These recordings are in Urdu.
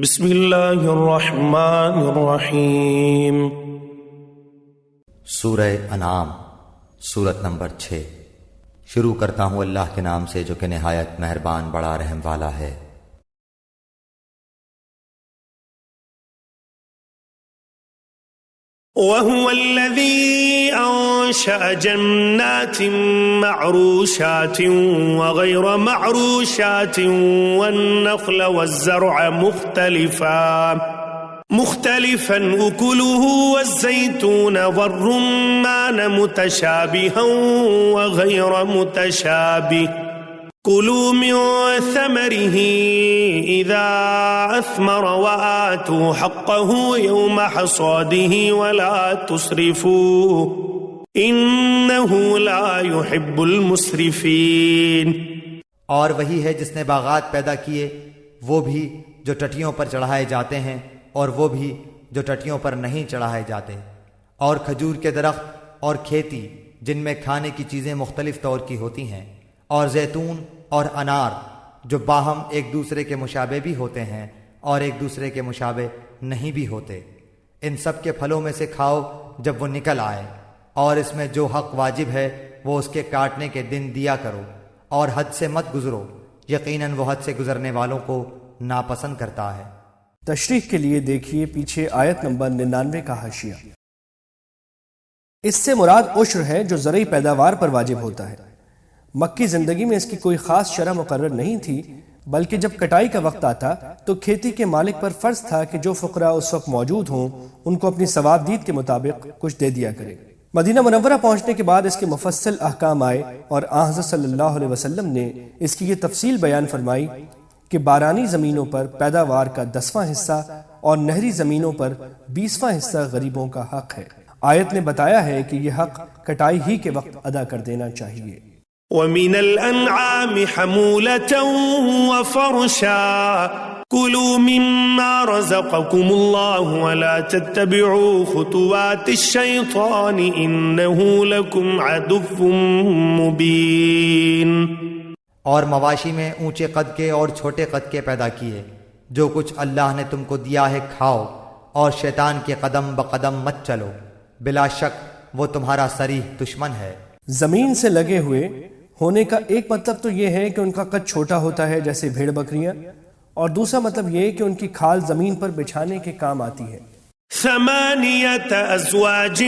بسم اللہ الرحمن الرحیم۔ سورہ انعام، سورت نمبر 6۔ شروع کرتا ہوں اللہ کے نام سے جو کہ نہایت مہربان بڑا رحم والا ہے۔ وَهُوَ الَّذِي أَنشَأَ جَنَّاتٍ مَّعْرُوشَاتٍ وَغَيْرَ مَعْرُوشَاتٍ وَالنَّخْلَ وَالزَّرْعَ مُخْتَلِفًا أُكُلُهُ وَالزَّيْتُونَ وَالرُّمَّانَ مُتَشَابِهًا وَغَيْرَ مُتَشَابِهٍ كُلُوا مِن ثَمَرِهِ إِذَا أَثْمَرَ وَآتُوا حَقَّهُ يَوْمَ حَصَادِهِ وَلَا تُسْرِفُوا إِنَّهُ لَا يُحِبُّ الْمُسْرِفِينَ۔ اور وہی ہے جس نے باغات پیدا کیے، وہ بھی جو ٹٹیوں پر چڑھائے جاتے ہیں اور وہ بھی جو ٹٹیوں پر نہیں چڑھائے جاتے، اور کھجور کے درخت اور کھیتی جن میں کھانے کی چیزیں مختلف طور کی ہوتی ہیں، اور زیتون اور انار جو باہم ایک دوسرے کے مشابہ بھی ہوتے ہیں اور ایک دوسرے کے مشابہ نہیں بھی ہوتے۔ ان سب کے پھلوں میں سے کھاؤ جب وہ نکل آئے، اور اس میں جو حق واجب ہے وہ اس کے کاٹنے کے دن دیا کرو، اور حد سے مت گزرو، یقیناً وہ حد سے گزرنے والوں کو ناپسند کرتا ہے۔ تشریح کے لیے دیکھیے پیچھے آیت نمبر 99 کا حاشیہ۔ اس سے مراد عشر ہے جو زرعی پیداوار پر واجب ہوتا ہے۔ مکی زندگی میں اس کی کوئی خاص شرح مقرر نہیں تھی، بلکہ جب کٹائی کا وقت آتا تو کھیتی کے مالک پر فرض تھا کہ جو فقراء اس وقت موجود ہوں ان کو اپنی ثوابدید کے مطابق کچھ دے دیا کرے۔ مدینہ منورہ پہنچنے کے بعد اس کے مفصل احکام آئے، اور آن حضرت صلی اللہ علیہ وسلم نے اس کی یہ تفصیل بیان فرمائی کہ بارانی زمینوں پر پیداوار کا 10واں حصہ اور نہری زمینوں پر 20واں حصہ غریبوں کا حق ہے۔ آیت نے بتایا ہے کہ یہ حق کٹائی ہی کے وقت ادا کر دینا چاہیے۔ وَمِنَ الْأَنْعَامِ حَمُولَةً وَفَرْشًا كُلُوا مِمَّا رَزَقَكُمُ اللَّهُ وَلَا تَتَّبِعُوا خُطُوَاتِ الشَّيْطَانِ إِنَّهُ لَكُمْ عَدُوٌّ مُّبِينٌ۔ اور مواشی میں اونچے قد کے اور چھوٹے قد کے پیدا کیے، جو کچھ اللہ نے تم کو دیا ہے کھاؤ، اور شیطان کے قدم بقدم مت چلو، بلا شک وہ تمہارا صریح دشمن ہے۔ زمین سے لگے ہوئے ہونے کا ایک مطلب تو یہ ہے کہ ان کا قد چھوٹا ہوتا ہے جیسے بھیڑ بکریاں، اور دوسرا مطلب یہ کہ ان کی کھال زمین پر بچھانے کے کام آتی ہے۔ 8 أزواج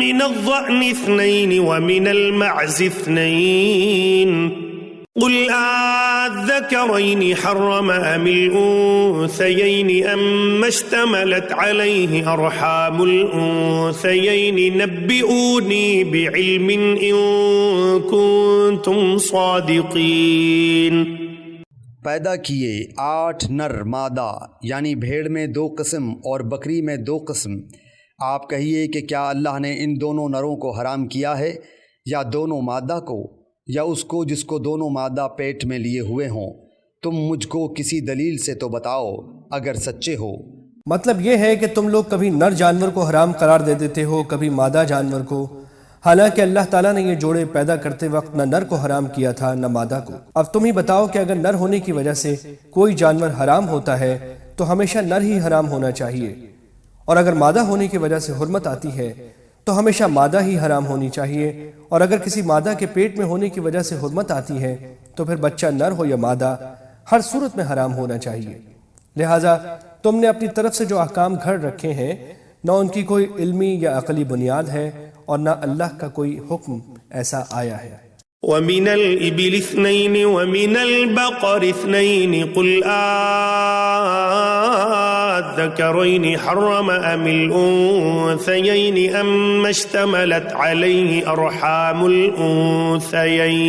من الضأن 2 ومن المعز 2 قل الذكرين حرم أم الأنثيين أم اشتملت عليه أرحام الأنثيين نبئوني بعلم إن كنتم صادقين۔ پیدا کیے 8 نر مادہ، یعنی بھیڑ میں 2 قسم اور بکری میں 2 قسم۔ آپ کہیے کہ کیا اللہ نے ان دونوں نروں کو حرام کیا ہے، یا دونوں مادہ کو، یا اس کو جس کو دونوں مادہ پیٹ میں لیے ہوئے ہوں؟ تم مجھ کو کسی دلیل سے تو بتاؤ اگر سچے ہو۔ مطلب یہ ہے کہ تم لوگ کبھی نر جانور کو حرام قرار دے دیتے ہو، کبھی مادہ جانور کو، حالانکہ اللہ تعالیٰ نے یہ جوڑے پیدا کرتے وقت نہ نر کو حرام کیا تھا نہ مادہ کو۔ اب تم ہی بتاؤ کہ اگر نر ہونے کی وجہ سے کوئی جانور حرام ہوتا ہے تو ہمیشہ نر ہی حرام ہونا چاہیے، اور اگر مادہ ہونے کی وجہ سے حرمت آتی ہے تو ہمیشہ مادہ ہی حرام ہونی چاہیے، اور اگر کسی مادہ کے پیٹ میں ہونے کی وجہ سے حرمت آتی ہے تو پھر بچہ نر ہو یا مادہ ہر صورت میں حرام ہونا چاہیے۔ لہٰذا تم نے اپنی طرف سے جو احکام گھڑ رکھے ہیں، نہ ان کی کوئی علمی یا عقلی بنیاد ہے اور نہ اللہ کا کوئی حکم ایسا آیا ہے۔ وَمِنَ الْإِبِلِ 2 وَمِنَ الْبَقَرِ 2 قُلْ الذَّكَرَيْنِ حَرَّمَ أَمِ الْأُنثَيَيْنِ أَمَّ اشْتَمَلَتْ عَلَيْهِ أَرْحَامُ الْأُنثَيَيْنِ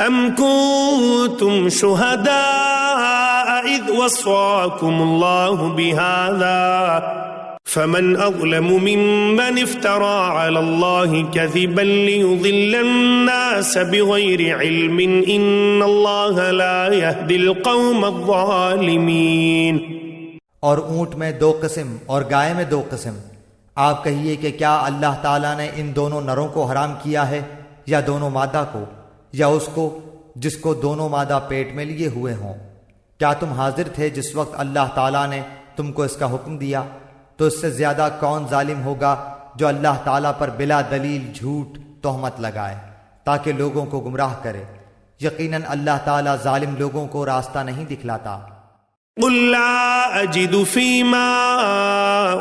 أَمْ كُنتُمْ شُهَدَاءَ إِذْ وَصَّاكُمُ اللَّهُ بِهَذَا فمن أظلم ممن افترى على الله كذبا ليضل الناس بغير علم إن الله لا يهدي القوم الظالمين۔ اور اونٹ میں 2 قسم اور گائے میں 2 قسم۔ آپ کہیے کہ کیا اللہ تعالیٰ نے ان دونوں نروں کو حرام کیا ہے، یا دونوں مادہ کو، یا اس کو جس کو دونوں مادہ پیٹ میں لیے ہوئے ہوں؟ کیا تم حاضر تھے جس وقت اللہ تعالیٰ نے تم کو اس کا حکم دیا؟ تو اس سے زیادہ کون ظالم ہوگا جو اللہ تعالیٰ پر بلا دلیل جھوٹ تہمت لگائے تاکہ لوگوں کو گمراہ کرے؟ یقیناً اللہ تعالیٰ ظالم لوگوں کو راستہ نہیں دکھلاتا۔ قل لا أجد فيما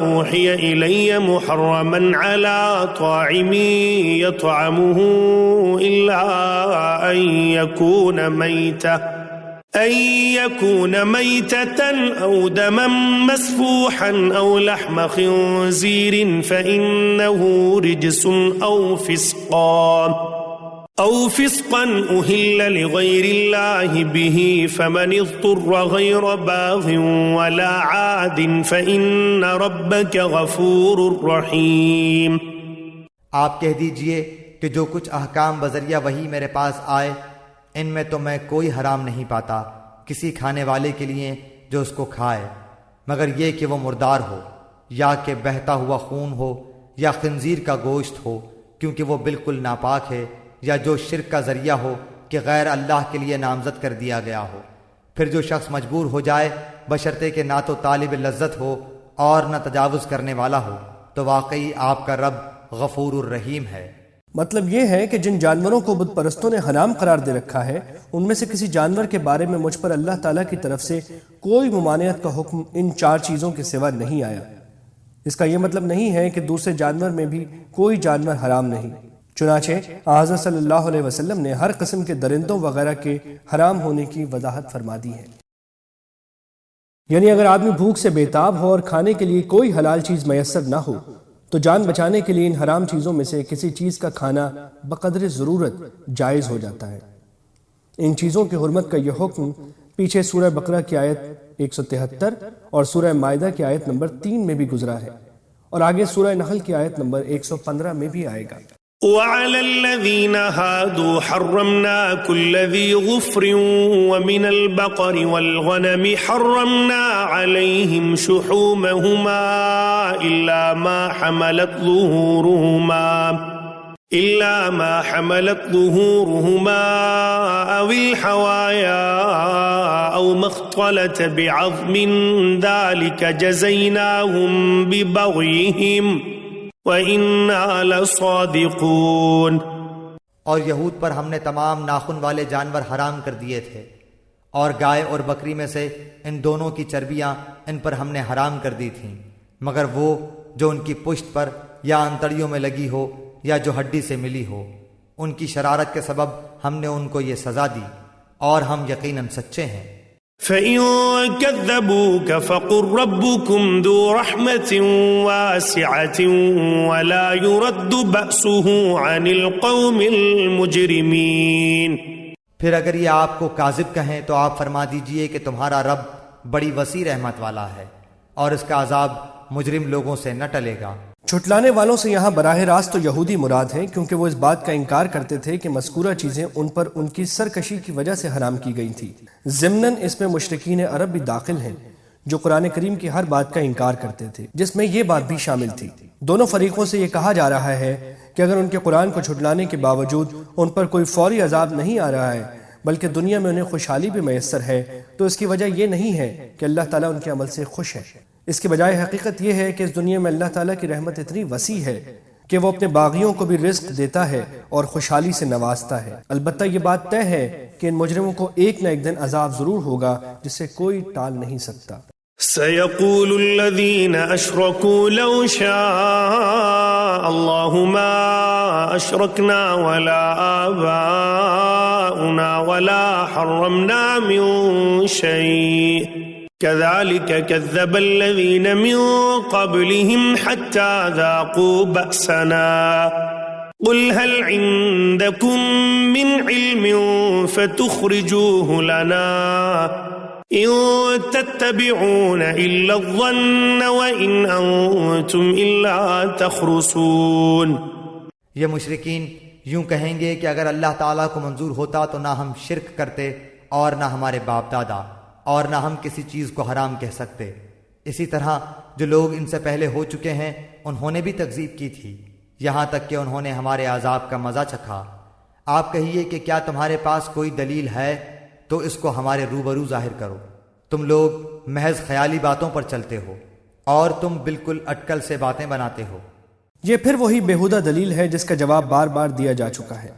أوحي إلي محرما على طاعم يطعمه إلا أن يكون ميتة أو دما مسفوحا أو لحم خنزير فإنه رجس أو فسقا أهل لغير الله به فمن اضطر غير باغ ولا عاد فإن ربك غفور رحيم۔ آپ کہہ دیجئے کہ جو کچھ احکام بذریعہ وحی میرے پاس آئے ان میں تو میں کوئی حرام نہیں پاتا کسی کھانے والے کے لیے جو اس کو کھائے، مگر یہ کہ وہ مردار ہو یا کہ بہتا ہوا خون ہو یا خنزیر کا گوشت ہو، کیونکہ وہ بالکل ناپاک ہے، یا جو شرک کا ذریعہ ہو کہ غیر اللہ کے لیے نامزد کر دیا گیا ہو۔ پھر جو شخص مجبور ہو جائے بشرطے کہ نہ تو طالب لذت ہو اور نہ تجاوز کرنے والا ہو، تو واقعی آپ کا رب غفور الرحیم ہے۔ مطلب یہ ہے کہ جن جانوروں کو بت پرستوں نے حرام قرار دے رکھا ہے ان میں سے کسی جانور کے بارے میں مجھ پر اللہ تعالیٰ کی طرف سے کوئی ممانعت کا حکم ان 4 چیزوں کے سوا نہیں آیا۔ اس کا یہ مطلب نہیں ہے کہ دوسرے جانور میں بھی کوئی جانور حرام نہیں، چنانچہ حضرت صلی اللہ علیہ وسلم نے ہر قسم کے درندوں وغیرہ کے حرام ہونے کی وضاحت فرما دی ہے۔ یعنی اگر آدمی بھوک سے بیتاب ہو اور کھانے کے لیے کوئی حلال چیز میسر نہ ہو تو جان بچانے کے لیے ان حرام چیزوں میں سے کسی چیز کا کھانا بقدر ضرورت جائز ہو جاتا ہے۔ ان چیزوں کی حرمت کا یہ حکم پیچھے سورہ بقرہ کی آیت 173 اور سورہ مائدہ کی آیت نمبر 3 میں بھی گزرا ہے، اور آگے سورہ نحل کی آیت نمبر 115 میں بھی آئے گا۔ وعلى الذين هادوا حرمنا كل ذي ظفر ومن البقر والغنم حرمنا عليهم شحومهما إلا ما حملت ظهورهما أو الحوايا أو ما اختلط بعظم ذلك جزيناهم ببغيهم وَإِنَّا لَصَادِقُونَ۔ اور یہود پر ہم نے تمام ناخن والے جانور حرام کر دیے تھے، اور گائے اور بکری میں سے ان دونوں کی چربیاں ان پر ہم نے حرام کر دی تھیں، مگر وہ جو ان کی پشت پر یا انتڑیوں میں لگی ہو یا جو ہڈی سے ملی ہو، ان کی شرارت کے سبب ہم نے ان کو یہ سزا دی، اور ہم یقیناً سچے ہیں۔ فَإِن كَذَّبُوكَ فَقُلْ رَبُّكُمْ ذُو رَحْمَةٍ وَاسِعَةٍ وَلَا يُرَدُّ بَأْسُهُ عَنِ الْقَوْمِ الْمُجْرِمِينَ۔ پھر اگر یہ آپ کو کاذب کہیں تو آپ فرما دیجئے کہ تمہارا رب بڑی وسیع رحمت والا ہے، اور اس کا عذاب مجرم لوگوں سے نہ ٹلے گا۔ جھٹلانے والوں سے یہاں براہ راست تو یہودی مراد ہیں، کیونکہ وہ اس بات کا انکار کرتے تھے کہ مذکورہ چیزیں ان پر ان کی سرکشی کی وجہ سے حرام کی گئی تھی۔ ضمناً اس میں مشرکین عرب بھی داخل ہیں جو قرآن کریم کی ہر بات کا انکار کرتے تھے، جس میں یہ بات بھی شامل تھی۔ دونوں فریقوں سے یہ کہا جا رہا ہے کہ اگر ان کے قرآن کو جھٹلانے کے باوجود ان پر کوئی فوری عذاب نہیں آ رہا ہے بلکہ دنیا میں انہیں خوشحالی بھی میسر ہے، تو اس کی وجہ یہ نہیں ہے کہ اللہ تعالیٰ ان کے عمل سے خوش ہے۔ اس کے بجائے حقیقت یہ ہے کہ اس دنیا میں اللہ تعالیٰ کی رحمت اتنی وسیع ہے کہ وہ اپنے باغیوں کو بھی رزق دیتا ہے اور خوشحالی سے نوازتا ہے۔ البتہ یہ بات طے ہے کہ ان مجرموں کو ایک نہ ایک دن عذاب ضرور ہوگا جسے کوئی ٹال نہیں سکتا۔ سيقول الذين أشركوا لو شاء الله ما أشركنا ولا آباؤنا ولا حرمنا من شيء كذلك كذب الذين من قبلهم حتى ذاقوا بأسنا قل هل عندكم من علم فتخرجوه لنا إن تتبعون إلا الظن وإن أنتم إلا تخرصون۔ یہ مشرکین یوں کہیں گے کہ اگر اللہ تعالیٰ کو منظور ہوتا تو نہ ہم شرک کرتے اور نہ ہمارے باپ دادا، اور نہ ہم کسی چیز کو حرام کہہ سکتے۔ اسی طرح جو لوگ ان سے پہلے ہو چکے ہیں انہوں نے بھی تکذیب کی تھی، یہاں تک کہ انہوں نے ہمارے عذاب کا مزہ چکھا۔ آپ کہیے کہ کیا تمہارے پاس کوئی دلیل ہے تو اس کو ہمارے روبرو ظاہر کرو۔ تم لوگ محض خیالی باتوں پر چلتے ہو اور تم بالکل اٹکل سے باتیں بناتے ہو۔ یہ پھر وہی بیہودہ دلیل ہے جس کا جواب بار بار دیا جا چکا ہے،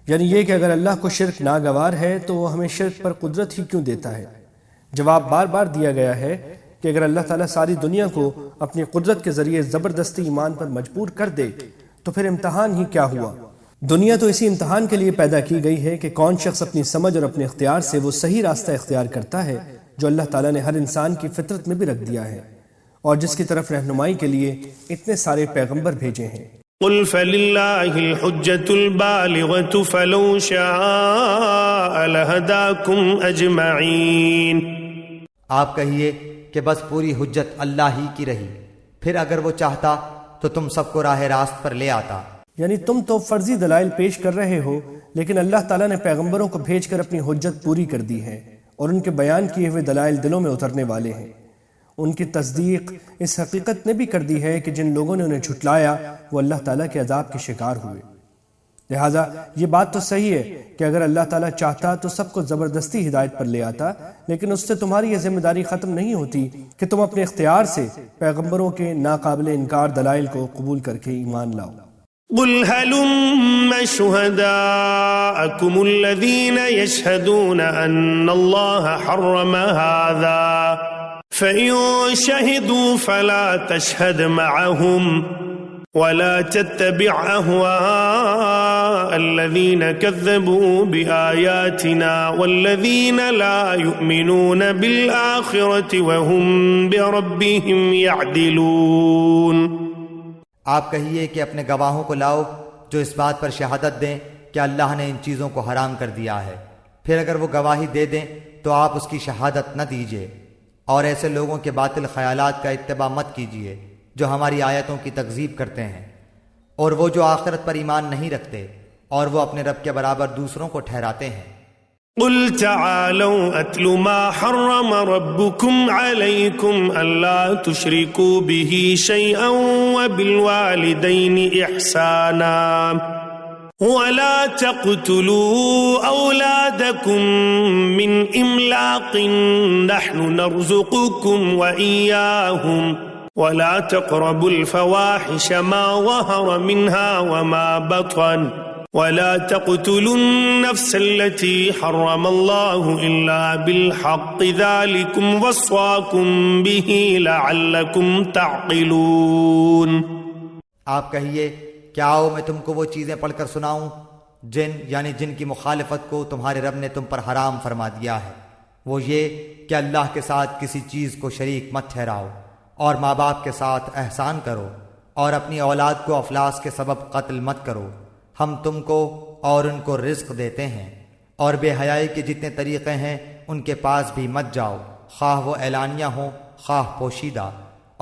یعنی یہ کہ اگر اللہ کو شرک ناگوار ہے تو وہ ہمیں شرک پر قدرت ہی کیوں دیتا ہے۔ جواب بار بار دیا گیا ہے کہ اگر اللہ تعالیٰ ساری دنیا کو اپنی قدرت کے ذریعے زبردستی ایمان پر مجبور کر دے تو پھر امتحان ہی کیا ہوا۔ دنیا تو اسی امتحان کے لیے پیدا کی گئی ہے کہ کون شخص اپنی سمجھ اور اپنے اختیار سے وہ صحیح راستہ اختیار کرتا ہے جو اللہ تعالیٰ نے ہر انسان کی فطرت میں بھی رکھ دیا ہے اور جس کی طرف رہنمائی کے لیے اتنے سارے پیغمبر بھیجے ہیں۔ قل فللہ الحجة البالغة فلو شاء لہداکم اجمعین۔ آپ کہیے کہ بس پوری حجت اللہ ہی کی رہی، پھر اگر وہ چاہتا تو تم سب کو راہ راست پر لے آتا۔ یعنی تم تو فرضی دلائل پیش کر رہے ہو، لیکن اللہ تعالیٰ نے پیغمبروں کو بھیج کر اپنی حجت پوری کر دی ہے اور ان کے بیان کیے ہوئے دلائل دلوں میں اترنے والے ہیں۔ ان کی تصدیق اس حقیقت نے بھی کر دی ہے کہ جن لوگوں نے انہیں جھٹلایا وہ اللہ تعالیٰ کے عذاب کے شکار ہوئے۔ لہٰذا یہ بات تو صحیح ہے کہ اگر اللہ تعالیٰ چاہتا تو سب کو زبردستی ہدایت پر لے آتا، لیکن اس سے تمہاری یہ ذمہ داری ختم نہیں ہوتی کہ تم اپنے اختیار سے پیغمبروں کے ناقابل انکار دلائل کو قبول کر کے ایمان لاؤ۔ قل هلم شهداءكم الذين يشهدون أن الله حرم هذا فإن شهدوا فلا تشهد معهم ولا تتبع أهواء الذين كذبوا بآياتنا والذين لا يؤمنون بالآخرة وهم بربهم يعدلون۔ آپ کہیے کہ اپنے گواہوں کو لاؤ جو اس بات پر شہادت دیں کہ اللہ نے ان چیزوں کو حرام کر دیا ہے، پھر اگر وہ گواہی دے دیں تو آپ اس کی شہادت نہ دیجیے، اور ایسے لوگوں کے باطل خیالات کا اتباع مت کیجیے جو ہماری آیتوں کی تکذیب کرتے ہیں، اور وہ جو آخرت پر ایمان نہیں رکھتے اور وہ اپنے رب کے برابر دوسروں کو ٹھہراتے ہیں۔ قل تعالوا اتل ما حرم ربكم عليكم الا تشركوا به شيئا وبالوالدين احسانا ولا تقتلوا اولادكم من املاق نحن نرزقكم واياهم ولا تقربوا الفواحش ما ظهر منها وما بطن ولا تقتلوا النفس التي حرم الله إلا بالحق ذلكم وصاكم به لعلكم تعقلون۔ آپ کہیے کہ آؤ میں تم کو وہ چیزیں پڑھ کر سناؤں جن کی مخالفت کو تمہارے رب نے تم پر حرام فرما دیا ہے، وہ یہ کہ اللہ کے ساتھ کسی چیز کو شریک مت ٹھہراؤ، اور ماں باپ کے ساتھ احسان کرو، اور اپنی اولاد کو افلاس کے سبب قتل مت کرو۔ ہم تم کو اور ان کو رزق دیتے ہیں، اور بے حیائی کے جتنے طریقے ہیں ان کے پاس بھی مت جاؤ، خواہ وہ اعلانیہ ہوں خواہ پوشیدہ،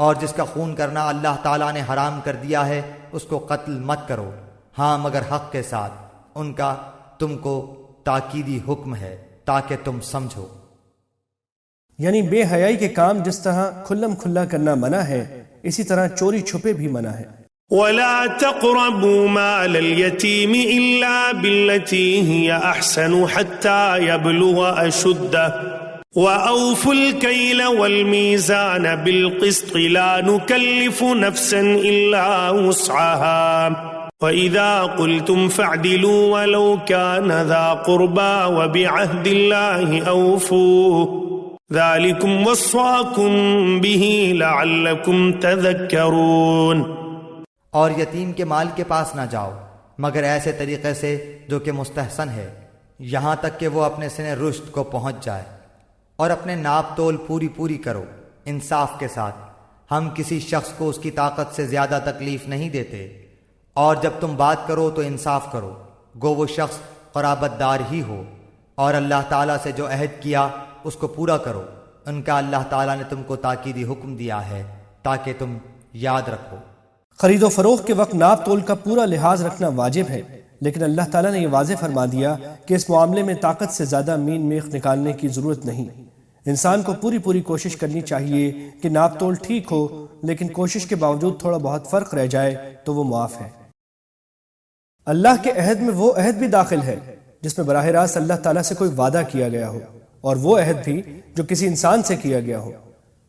اور جس کا خون کرنا اللہ تعالیٰ نے حرام کر دیا ہے اس کو قتل مت کرو، ہاں مگر حق کے ساتھ۔ ان کا تم کو تاکیدی حکم ہے تاکہ تم سمجھو۔ یعنی بے حیائی کے کام جس طرح کھلم کھلا کرنا منع ہے، اسی طرح چوری چھپے بھی منع ہے۔ ولا تقربوا مال اليتيم إلا بالتي هي أحسن حتى يبلغ أشده وأوفوا الكيل والميزان بالقسط لا نكلف نفسا إلا وسعها وإذا قلتم فاعدلوا ولو كان ذا قربى وبعهد الله أوفوا ذلكم وصاكم به لعلكم تذكرون۔ اور یتیم کے مال کے پاس نہ جاؤ مگر ایسے طریقے سے جو کہ مستحسن ہے، یہاں تک کہ وہ اپنے سن رشد کو پہنچ جائے، اور اپنے ناپ تول پوری کرو انصاف کے ساتھ۔ ہم کسی شخص کو اس کی طاقت سے زیادہ تکلیف نہیں دیتے، اور جب تم بات کرو تو انصاف کرو، گو وہ شخص قرابت دار ہی ہو، اور اللہ تعالیٰ سے جو عہد کیا اس کو پورا کرو۔ ان کا اللہ تعالیٰ نے تم کو تاکیدی حکم دیا ہے تاکہ تم یاد رکھو۔ خرید و فروخت کے وقت ناپ تول کا پورا لحاظ رکھنا واجب ہے، لیکن اللہ تعالیٰ نے یہ واضح فرما دیا کہ اس معاملے میں طاقت سے زیادہ مین میخ نکالنے کی ضرورت نہیں۔ انسان کو پوری کوشش کرنی چاہیے کہ ناپ تول ٹھیک ہو، لیکن کوشش کے باوجود تھوڑا بہت فرق رہ جائے تو وہ معاف ہے۔ اللہ کے عہد میں وہ عہد بھی داخل ہے جس میں براہ راست اللہ تعالیٰ سے کوئی وعدہ کیا گیا ہو، اور وہ عہد بھی جو کسی انسان سے کیا گیا ہو،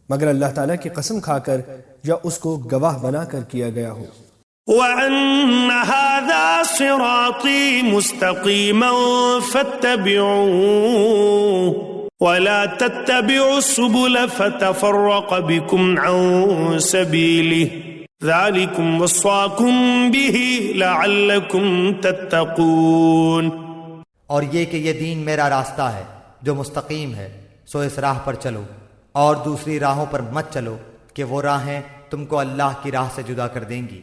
مگر اللہ تعالیٰ کی قسم کھا کر یا اس کو گواہ بنا کر کیا گیا ہو۔ وَأَنَّ هَذَا صِرَاطِي مُسْتَقِيمًا فَاتَّبِعُوهُ وَلَا تَتَّبِعُوا السُّبُلَ فَتَفَرَّقَ بِكُمْ عَن سَبِيلِهِ ذَلِكُمْ وَصَّاكُمْ بِهِ لَعَلَّكُمْ تَتَّقُونَ۔ اور یہ کہ یہ دین میرا راستہ ہے جو مستقیم ہے، سو اس راہ پر چلو، اور دوسری راہوں پر مت چلو کہ وہ راہیں تم کو اللہ کی راہ سے جدا کر دیں گی۔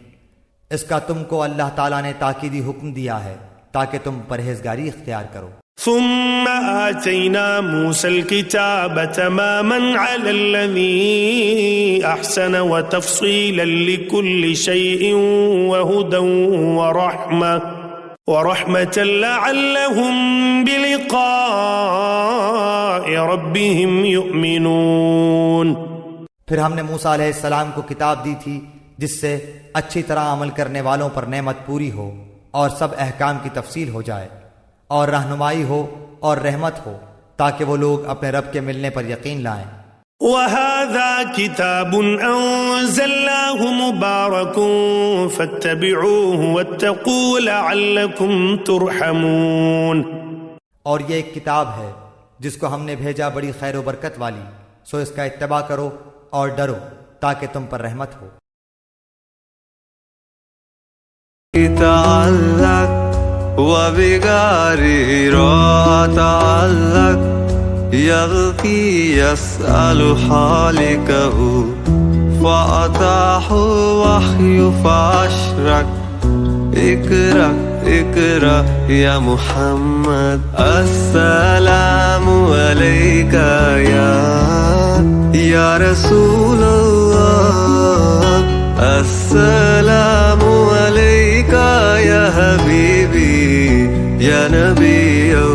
اس کا تم کو اللہ تعالیٰ نے تاکیدی حکم دیا ہے تاکہ تم پرہیزگاری اختیار کرو۔ ثم آتينا موسى الكتاب تماما على الذي أحسن وتفصيلا لكل شيء وهدى ورحمة لعلهم بلقاء ربهم يؤمنون۔ پھر ہم نے موسیٰ علیہ السلام کو کتاب دی تھی جس سے اچھی طرح عمل کرنے والوں پر نعمت پوری ہو اور سب احکام کی تفصیل ہو جائے، اور رہنمائی ہو اور رحمت ہو تاکہ وہ لوگ اپنے رب کے ملنے پر یقین لائیں۔ وَهَذَا كِتَابٌ أَنزَلْنَاهُ مُبَارَكٌ فَاتَّبِعُوهُ وَاتَّقُوا لَعَلَّكُمْ تُرْحَمُونَ۔ اور یہ ایک کتاب ہے جس کو ہم نے بھیجا بڑی خیر و برکت والی، سو اس کا اتباع کرو اور ڈرو تاکہ تم پر رحمت ہو۔ تعلق وبغيره تعلق يبكي يسأل حالكه فأتاه وحي فأشرك اقرأ اقرأ يا محمد السلام عليك يا رسول الله السلام عليك يا حبيبي يا نبي